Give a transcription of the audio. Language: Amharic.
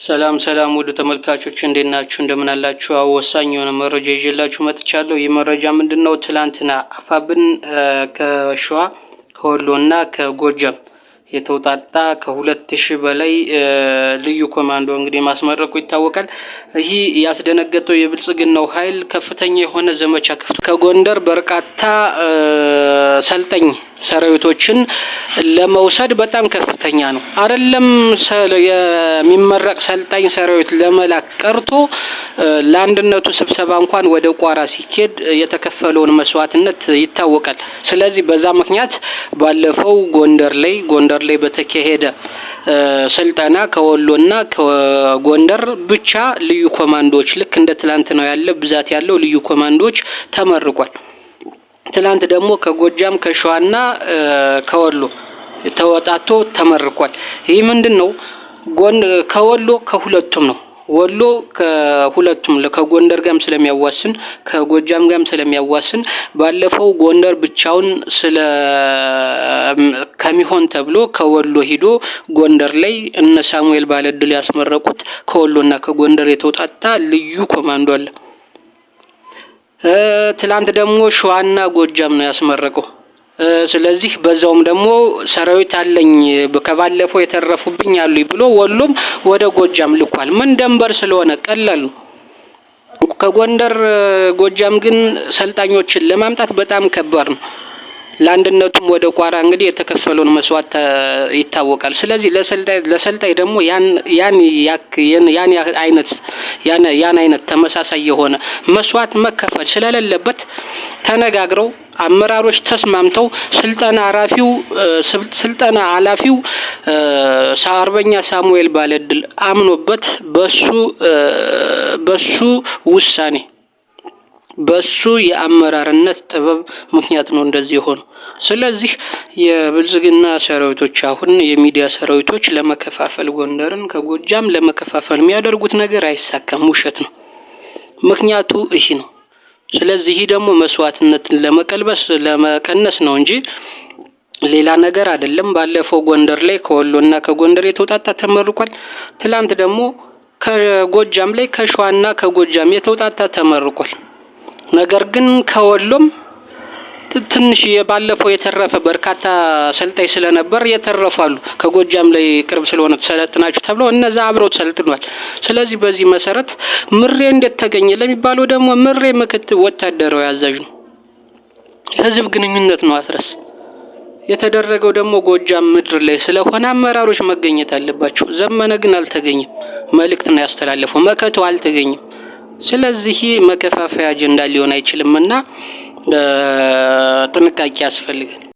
ሰላም ሰላም ወደ ተመልካቾች እንዴት ናችሁ? እንደምን አላችሁ? ወሳኝ የሆነ መረጃ ይዤላችሁ መጥቻለሁ። ይህ መረጃ ምንድነው? ትላንትና አፋብን ከሸዋ ከወሎና ከጎጃም የተውጣጣ ከ2000 በላይ ልዩ ኮማንዶ እንግዲህ ማስመረቁ ይታወቃል። ይህ ያስደነገጠው የብልጽግናው ኃይል ከፍተኛ የሆነ ዘመቻ ከጎንደር በርካታ ሰልጠኝ ሰራዊቶችን ለመውሰድ በጣም ከፍተኛ ነው። አይደለም የሚመረቅ ሰልጣኝ ሰራዊት ለመላክ ቀርቶ ለአንድነቱ ስብሰባ እንኳን ወደ ቋራ ሲኬድ የተከፈለውን መስዋዕትነት ይታወቃል። ስለዚህ በዛ ምክንያት ባለፈው ጎንደር ላይ በተካሄደ ስልጠና ከወሎና ከጎንደር ብቻ ልዩ ኮማንዶዎች ልክ እንደ ትላንት ነው ያለ ብዛት ያለው ልዩ ኮማንዶዎች ተመርቋል። ትላንት ደግሞ ከጎጃም ከሸዋና ከወሎ ተወጣቶ ተመርቋል። ይህ ምንድነው? ከወሎ ከሁለቱም ነው። ወሎ ከሁለቱም ከጎንደር ጋርም ስለሚያዋስን ከጎጃም ጋርም ስለሚያዋስን ባለፈው ጎንደር ብቻውን ከሚሆን ተብሎ ከወሎ ሂዶ ጎንደር ላይ እነ ሳሙኤል ባለድል ያስመረቁት ከወሎና ከጎንደር የተውጣጣ ልዩ ኮማንዶ አለ። ትላንት ደግሞ ሸዋና ጎጃም ነው ያስመረቀው። ስለዚህ በዛውም ደግሞ ሰራዊት አለኝ ከባለፈው የተረፉብኝ አሉኝ ብሎ ወሎም ወደ ጎጃም ልኳል። ምን ደንበር ስለሆነ ቀላል ነው። ከጎንደር ጎጃም ግን ሰልጣኞችን ለማምጣት በጣም ከባድ ነው። ለአንድነቱም ወደ ቋራ እንግዲህ የተከፈለውን መስዋዕት ይታወቃል። ስለዚህ ለሰልጣኝ ደግሞ ያን አይነት ተመሳሳይ የሆነ መስዋዕት መከፈል ስለሌለበት ተነጋግረው አመራሮች ተስማምተው ስልጠና ኃላፊው አርበኛ ሳሙኤል ባለድል አምኖበት በሱ ውሳኔ በሱ የአመራርነት ጥበብ ምክንያት ነው እንደዚህ ሆኖ። ስለዚህ የብልጽግና ሰራዊቶች አሁን የሚዲያ ሰራዊቶች ለመከፋፈል ጎንደርን ከጎጃም ለመከፋፈል የሚያደርጉት ነገር አይሳካም፣ ውሸት ነው። ምክንያቱ ይሄ ነው። ስለዚህ ይሄ ደግሞ መስዋዕትነትን ለመቀነስ ነው እንጂ ሌላ ነገር አይደለም። ባለፈው ጎንደር ላይ ከወሎና ከጎንደር የተውጣጣ ተመርቋል። ትላንት ደግሞ ከጎጃም ላይ ከሸዋና ከጎጃም የተውጣጣ ተመርቋል። ነገር ግን ከወሎም ትንሽ ባለፈው የተረፈ በርካታ ሰልጣኝ ስለነበር የተረፋሉ። ከጎጃም ላይ ቅርብ ስለሆነ ተሰለጥናችሁ ተብሎ እነዛ አብረው ተሰልጥኗል። ስለዚህ በዚህ መሰረት ምሬ እንዴት ተገኘ ለሚባለው ደግሞ ምሬ ምክትል ወታደራዊ አዛዥ ነው። ህዝብ ግንኙነት ነው አስረስ የተደረገው ደግሞ ጎጃም ምድር ላይ ስለሆነ አመራሮች መገኘት አለባቸው። ዘመነ ግን አልተገኘም። መልእክት ነው ያስተላለፈው። መከተው አልተገኘም። ስለዚህ መከፋፈያ አጀንዳ ሊሆን አይችልምና ጥንቃቄ ያስፈልጋል።